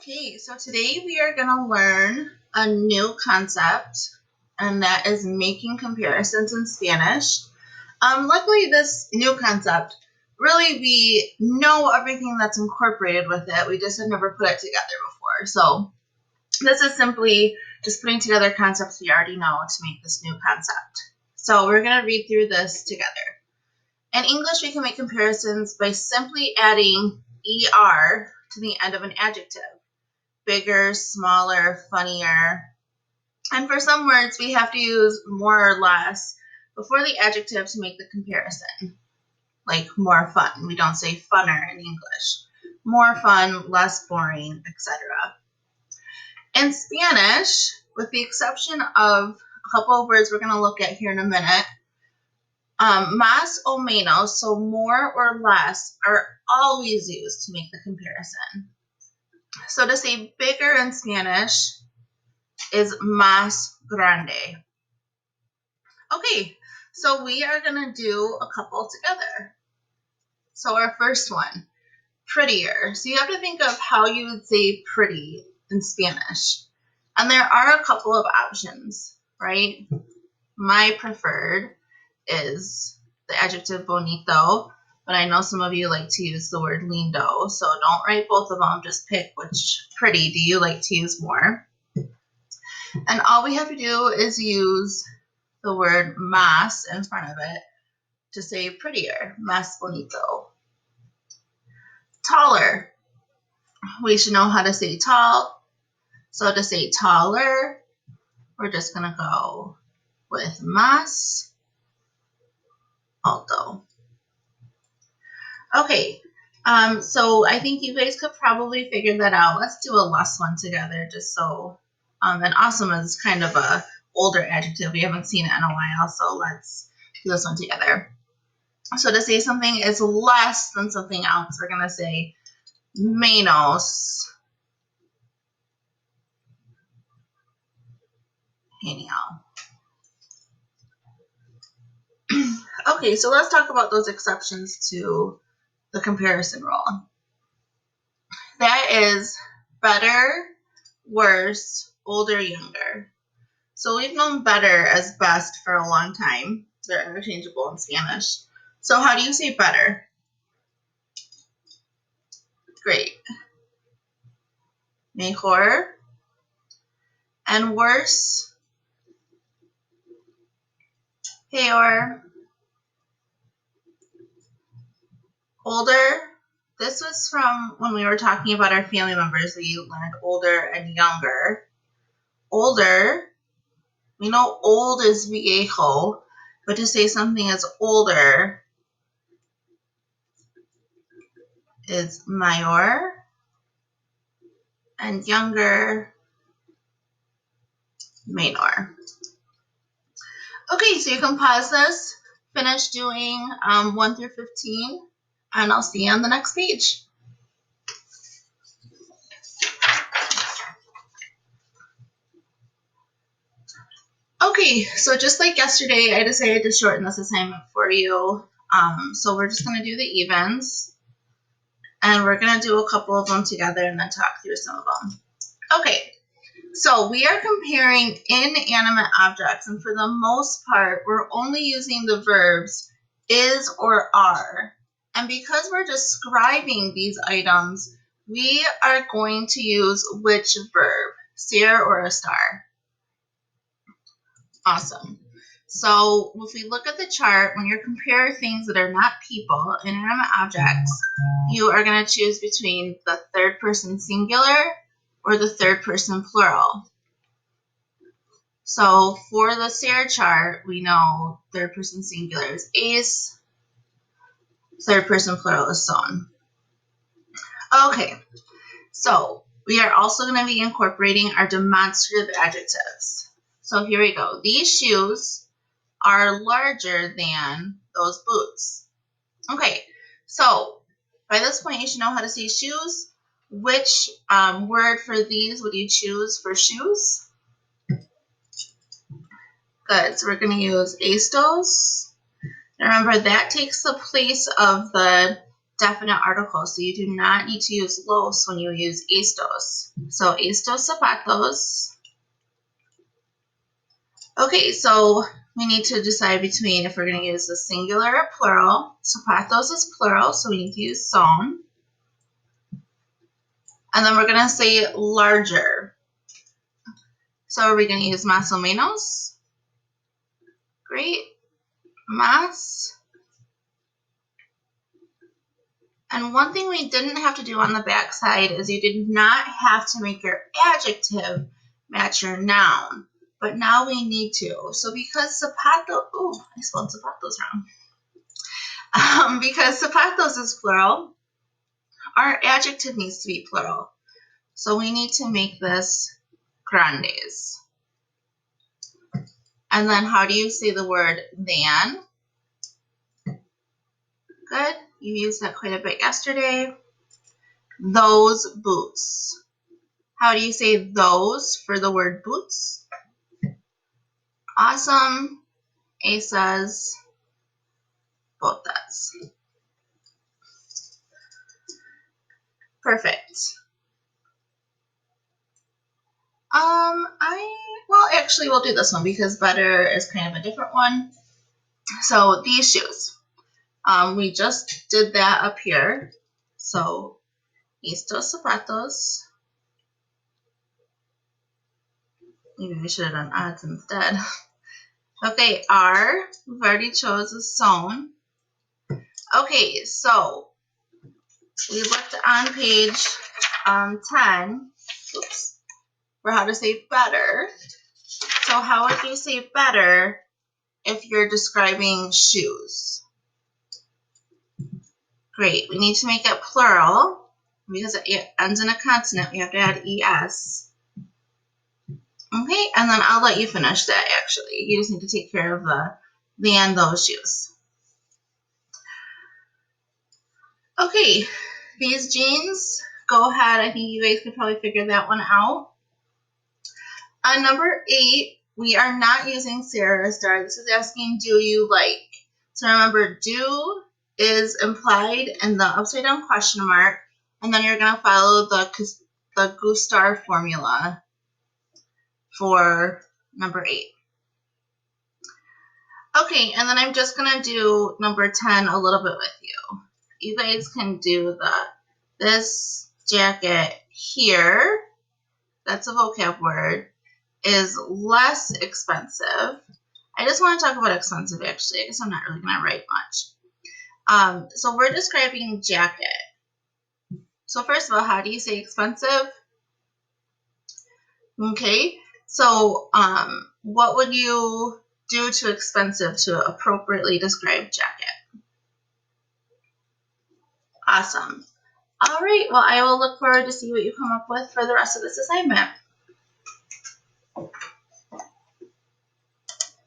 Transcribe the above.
Okay, so today we are going to learn a new concept, and that is making comparisons in Spanish. Luckily, this new concept, really we know everything that's incorporated with it. We just have never put it together before. So this is simply just putting together concepts we already know to make this new concept. So we're going to read through this together. In English, we can make comparisons by simply adding ER to the end of an adjective. Bigger, smaller, funnier. And for some words, we have to use more or less before the adjective to make the comparison. Like more fun. We don't say funner in English. More fun, less boring, etc. In Spanish, with the exception of a couple of words we're going to look at here in a minute, más o menos, so more or less, are always used to make the comparison. So to say bigger in Spanish is más grande. Okay, so we are going to do a couple together. So our first one, prettier. So you have to think of how you would say pretty in Spanish. And there are a couple of options, right? My preferred is the adjective bonito, but I know some of you like to use the word lindo, so don't write both of them, just pick which pretty do you like to use more. And all we have to do is use the word más in front of it to say prettier, más bonito. Taller. We should know how to say tall. So to say taller, we're just going to go with más alto. Okay, so I think you guys could probably figure that out. Let's do a less one together just so, and awesome is kind of a older adjective. We haven't seen it in a while, so let's do this one together. So to say something is less than something else, we're going to say menos genial. Okay, so let's talk about those exceptions to the comparison rule. That is better, worse, older, younger. So we've known better as best for a long time. They're interchangeable in Spanish. So how do you say better? Great. Mejor. And worse? Peor. Older. This was from when we were talking about our family members. We learned older and younger. Older. We know old is viejo, but to say something is older is mayor, and younger, menor. Okay, so you can pause this, finish doing 1 through 15, and I'll see you on the next page. Okay, so just like yesterday, I decided to shorten this assignment for you. So we're just going to do the evens, and we're going to do a couple of them together and then talk through some of them. Okay, so we are comparing inanimate objects, and for the most part, we're only using the verbs is or are. And because we're describing these items, we are going to use which verb, ser or estar. Awesome. So if we look at the chart, when you're comparing things that are not people, inanimate objects, you are going to choose between the third person singular or the third person plural. So for the SARE chart, we know third person singular is es, third person plural is son. Okay, so we are also going to be incorporating our demonstrative adjectives. So here we go. These shoes are larger than those boots. Okay, so by this point you should know how to say shoes. Which word for these would you choose for shoes? Good, so we're going to use estos. Remember, that takes the place of the definite article, so you do not need to use los when you use estos. So estos zapatos. Okay, so we need to decide between if we're going to use the singular or plural. Zapatos is plural, so we need to use son. And then we're going to say larger. So are we going to use más o menos? Great. Más. And one thing we didn't have to do on the back side is you did not have to make your adjective match your noun. But now we need to. So because zapato, ooh, I spelled zapatos wrong. Because zapatos is plural, our adjective needs to be plural. So we need to make this grandes. And then how do you say the word than? Good. You used that quite a bit yesterday. Those boots. How do you say those for the word boots? Awesome. Esas botas. Perfect. Actually we'll do this one because better is kind of a different one. So these shoes. We just did that up here. So estos zapatos. Maybe we should have done odds instead. Okay, are, we've already chose a son. Okay, so we looked on page 10, oops, for how to say better. So how would you say better if you're describing shoes? Great, we need to make it plural because it ends in a consonant. We have to add es. Okay, and then I'll let you finish that actually. You just need to take care of the and those shoes. Okay, these jeans, go ahead. I think you guys could probably figure that one out. On number 8, we are not using Sarah star. This is asking, do you like? So remember, do is implied in the upside down question mark, and then you're going to follow the Gustar formula for number 8. Okay, and then I'm just going to do number 10 a little bit with you. You guys can do this jacket here, that's a vocab word, is less expensive. I just want to talk about expensive actually. I guess I'm not really going to write much. So we're describing jacket. So first of all, how do you say expensive? Okay, so what would you do to expensive to appropriately describe jacket? Awesome. All right, well, I will look forward to see what you come up with for the rest of this assignment.